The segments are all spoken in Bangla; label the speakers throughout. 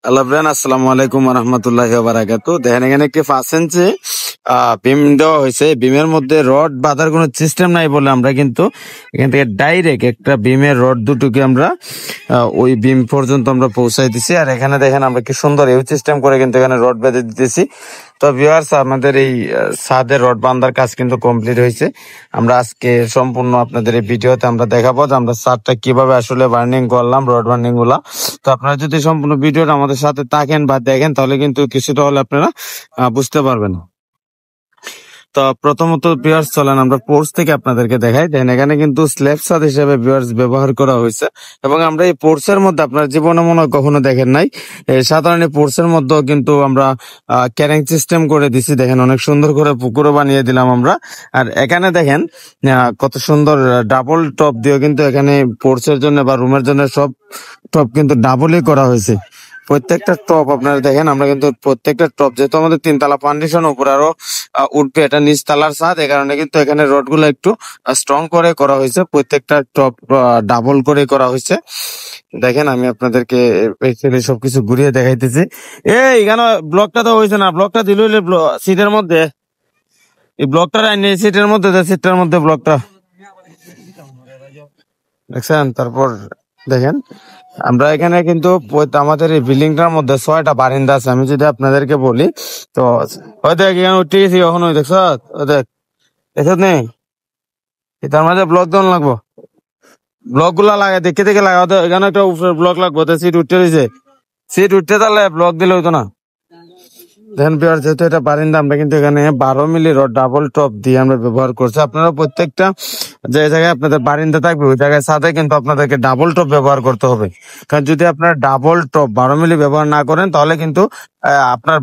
Speaker 1: হ্যালো ব্রেন, আসসালামু আলাইকুম রহমতুল্লাহি বারাকাতু। দেখেন এখানে কি 5 ইঞ্চি বিম দেওয়া হয়েছে। বিমের মধ্যে রড বাঁধার কোনো সিস্টেম নাই বলে আমরা কিন্তু এখান থেকে ডাইরেক্ট একটা বিমের রড দুটোকে আমরা ওই বিম পর্যন্ত আমরা পৌঁছাই দিছি। আর এখানে দেখেন আমরা কি সুন্দর ইউ সিস্টেম করে কিন্তু এখানে রড বেঁধে দিতেছি। তো ভিউয়ার্স, আমাদের এই ছাদের রড বাঁধার কাজ কিন্তু কমপ্লিট হয়েছে। আমরা আজকে সম্পূর্ণ আপনাদের এই ভিডিওতে আমরা দেখাবো যে আমরা ছাদটা কিভাবে আসলে বার্নিং করলাম, রড বার্নিং গুলা। তো আপনারা যদি সম্পূর্ণ ভিডিওটা আমাদের সাথে থাকেন বা দেখেন তাহলে কিন্তু কিছুটা হলে আপনারা বুঝতে পারবেন। তো প্রথমত ভিউয়ার্স চলেন আমরা পোর্স থেকে আপনাদেরকে দেখাই। দেখেন এখানে কিন্তু স্ল্যাব ছাদ হিসেবে ভিউয়ার্স ব্যবহার করা হয়েছে এবং আমরা এই পোর্সের মধ্যে আপনার জীবনে মনে হয় কখনো দেখেন নাই। সাধারণ এই পোর্সের মধ্যেও কিন্তু আমরা ক্যারিং সিস্টেম করে দিছি। দেখেন অনেক সুন্দর করে পুকুরও বানিয়ে দিলাম আমরা। আর এখানে দেখেন কত সুন্দর ডাবল টপ দিয়েও কিন্তু এখানে পোর্সের জন্য বা রুমের জন্য সব টপ কিন্তু ডাবলই করা হয়েছে। প্রত্যেকটা টপ আপনারা দেখেন, আমরা কিন্তু প্রত্যেকটা টপ যেহেতু আমাদের 3 তলা ফাউন্ডেশন উপরে আরো উঠবে, এটা নিচ তলার ছাদ, এই কারণে কিন্তু এখানে রড গুলো একটু স্ট্রং করে করা হয়েছে। প্রত্যেকটা টপ ডাবল করে করা হয়েছে। দেখেন আমি আপনাদেরকে সবকিছু ঘুরিয়ে দেখাইতেছি। এখানে ব্লকটা তো হয়েছে না, ব্লকটা দিল সিটের মধ্যে, এই ব্লকটা নেই সিটের মধ্যে, সিটটার মধ্যে ব্লকটা দেখছেন। তারপর দেখেন আমরা এখানে কিন্তু আমাদের এই বিল্ডিংটার মধ্যে 6টা বারিন্দা আছে। আমি যদি আপনাদেরকে বলি তো ওই দেখ এখানে উঠে গেছি, কখনো দেখছ দেখ দেখছ নেই, তার মাঝে ব্লক দেওয়ান লাগবো, ব্লক গুলা লাগে দেখে দেখে লাগা। এখানে একটা ব্লক লাগবো, সিট উঠতে দিয়েছে, সিট উঠতে তাহলে ব্লক দিলে হইতো না। দেখেন বিহার যেহেতু এটা বারিন্দা, আমরা কিন্তু এখানে 12 মিলি রড ডাবল টপ দিয়ে আমরা ব্যবহার করছি। আপনারা প্রত্যেকটা যে জায়গায় আপনাদের বারিন্দা থাকবে ওই জায়গায় সাথে কিন্তু আপনাদেরকে ডাবল টপ ব্যবহার করতে হবে। কারণ যদি আপনার ডাবল টপ 12 মিলি ব্যবহার না করেন তাহলে কিন্তু আপনার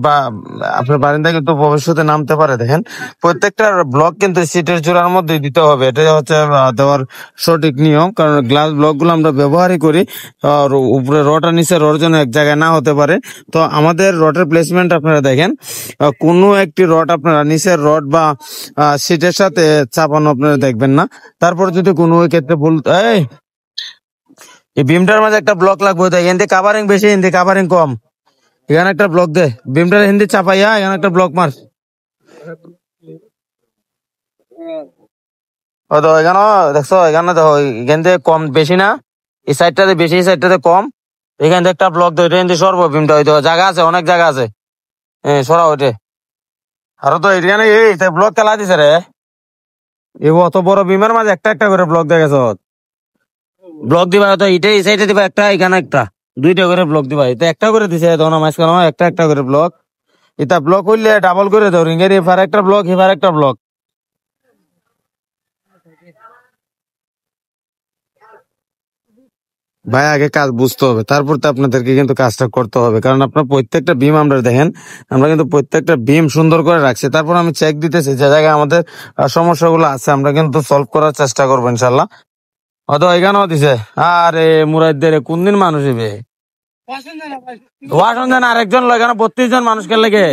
Speaker 1: বারিন্দা কিন্তু ভবিষ্যতে নামতে পারে। দেখেন প্রত্যেকটা ব্লক কিন্তু সিটের জোড়ার মধ্যে দিতে হবে, এটাই হচ্ছে দেওয়ার সঠিক নিয়ম। কারণ গ্লাস ব্লক গুলো আমরা ব্যবহারই করি, আর উপরে রড আর নিচে রড যেন এক জায়গায় না হতে পারে। তো আমাদের রডের প্লেসমেন্ট আপনারা দেখেন, কোনো একটি রড আপনারা নিচের রড বা সিটের সাথে চাপানো আপনারা দেখবেন না। তারপর যদি কোনো ক্ষেত্রে ভুল, এই বিমটার মাঝে একটা ব্লক লাগবে, হিন্দি কাভারিং বেশি, হিন্দি কাভারিং কম। এখানে একটা ব্লক দে, বিমটার হিন্দি চাপাইয়া এখানে একটা ব্লক মার। ও তো এখানে দেখছো, এখানে দেখো এখান থেকে কম বেশি না, এই সাইডটাতে বেশি এই সাইডটাতে কম। এখান থেকে একটা ব্লক দেয়, হিন্দি সর্ব বিমটা হইতো জায়গা আছে, অনেক জায়গা আছে। হ্যাঁ সরা ওইটে আরো তো এখানে এই ব্লক খেলা দিছে রে। এই অত বড় বিমের মাঝে একটা একটা করে ব্লক দেখেছ, ব্লক দিবা তো ইটে এই সাইডে দিবা একটা, এখানে একটা, 2টা করে ব্লক দিবা। এটা একটা করে দিছে তখন মাঝখানে একটা একটা করে ব্লক। এটা ব্লক হইলে ডাবল করে দাও, রিঙ্গের এফার একটা ব্লক, এফার একটা ব্লক। ভাই আগে কাজ বুঝতে হবে, তারপর তো আপনাদেরকে কিন্তু কাজটা করতে হবে। কারণ আপনার প্রত্যেকটা বিম আমরা দেখেন, আমরা কিন্তু প্রত্যেকটা বিম সুন্দর করে রাখছি। তারপর আমি চেক দিতেছি যে জায়গায় আমাদের সমস্যাগুলো আছে, আমরা কিন্তু সলভ করার চেষ্টা করবো ইনশাল্লাহ। হয়তো এখানেও দিছে। আরে মুরাইদের কোন দিন মানুষ ইবে ওয়াশন জানা আরেকজন লয়, কেন 32 জন মানুষকে লেগে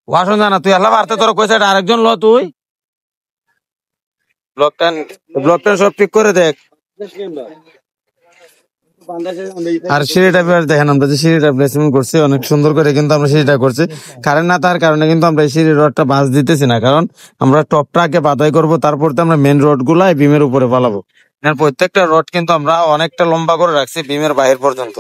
Speaker 1: ওয়াশন জানা। তুই আল্লাহ বাড়তে তোর কইছে আরেকজন ল, তুই ব্লকটা ব্লকটা সব ঠিক করে দেখ। আর সিঁড়িটা দেখেন, আমরা যে সিঁড়িটা প্লেসমেন্ট করছি অনেক সুন্দর করে কিন্তু আমরা সিঁড়িটা করছি। কারেন্ট না থাকার কারণে কিন্তু আমরা এই সিঁড়ি রডটা বাঁশ দিতেছি না, কারণ আমরা টপটা আগে বাধাই করবো, তারপর তো আমরা মেন রড গুলা বিমের উপরে পালাবো। প্রত্যেকটা রড কিন্তু আমরা অনেকটা লম্বা করে রাখছি বিমের বাইরে পর্যন্ত।